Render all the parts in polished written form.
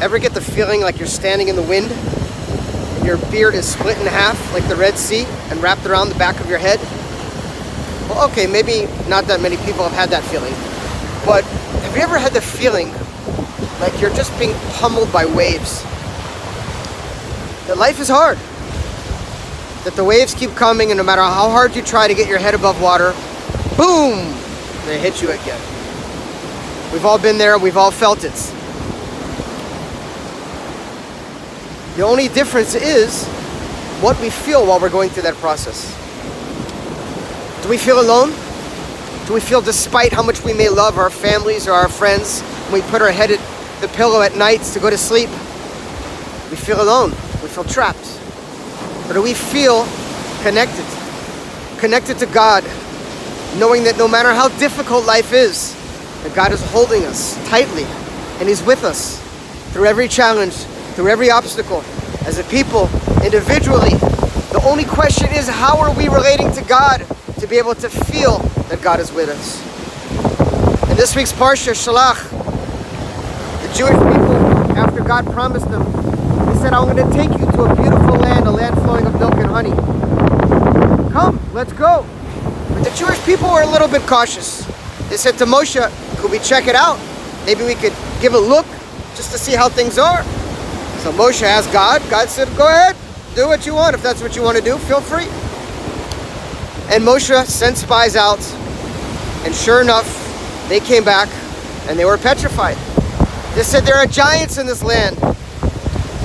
Ever get the feeling like you're standing in the wind and your beard is split in half like the Red Sea and wrapped around the back of your head? Well, okay, maybe not that many people have had that feeling. But have you ever had the feeling like you're just being pummeled by waves? That life is hard. That the waves keep coming, and no matter how hard you try to get your head above water, boom, they hit you again. We've all been there, we've all felt it. The only difference is what we feel while we're going through that process. Do we feel alone? Do we feel, despite how much we may love our families or our friends, when we put our head at the pillow at night to go to sleep, we feel alone, we feel trapped? Or do we feel connected? Connected to God, knowing that no matter how difficult life is, that God is holding us tightly, and He's with us through every challenge, through every obstacle. As a people, individually, the only question is, how are we relating to God to be able to feel that God is with us? In this week's Parsha, Shelach, the Jewish people, after God promised them, He said, I'm going to take you to a beautiful land, a land flowing of milk and honey. Come, let's go. But the Jewish people were a little bit cautious. They said to Moshe, could we check it out? Maybe we could give a look just to see how things are. So Moshe asked God. God said, go ahead, do what you want. If that's what you want to do, feel free. And Moshe sent spies out, and sure enough, they came back and they were petrified. They said, there are giants in this land.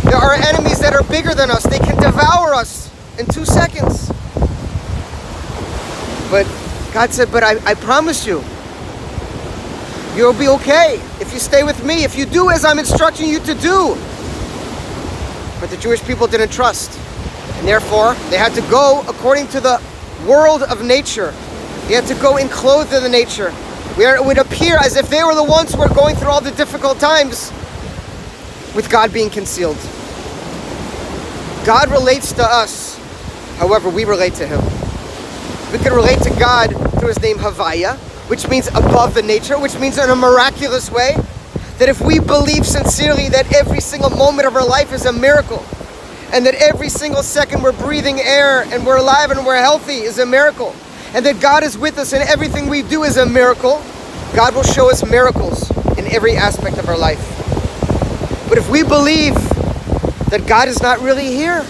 There are enemies that are bigger than us. They can devour us in 2 seconds. But God said, but I promise you, you'll be okay if you stay with me, if you do as I'm instructing you to do. But the Jewish people didn't trust. And therefore, they had to go according to the world of nature. They had to go enclosed in the nature, where it would appear as if they were the ones who were going through all the difficult times, with God being concealed. God relates to us, however we relate to Him. We can relate to God through His name Havaya, which means above the nature, which means in a miraculous way, that if we believe sincerely that every single moment of our life is a miracle, and that every single second we're breathing air and we're alive and we're healthy is a miracle, and that God is with us and everything we do is a miracle, God will show us miracles in every aspect of our life. But if we believe that God is not really here,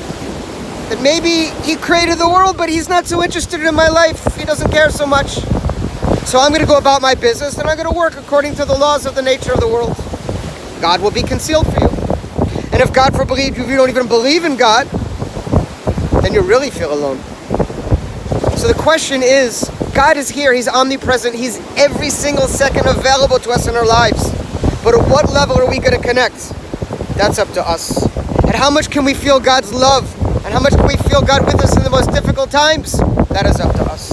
that maybe He created the world, but He's not so interested in my life, He doesn't care so much, so I'm going to go about my business and I'm going to work according to the laws of the nature of the world, God will be concealed for you. And if God forbid you don't even believe in God, then you really feel alone. So the question is, God is here, He's omnipresent, He's every single second available to us in our lives. But at what level are we going to connect? That's up to us. And how much can we feel God's love? And how much can we feel God with us in the most difficult times? That is up to us.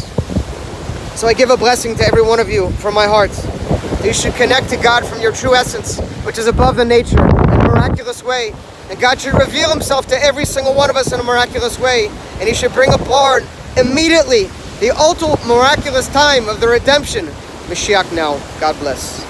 So I give a blessing to every one of you from my heart. You should connect to God from your true essence, which is above the nature, in a miraculous way. And God should reveal Himself to every single one of us in a miraculous way. And He should bring upon immediately the ultimate miraculous time of the redemption. Mashiach now. God bless.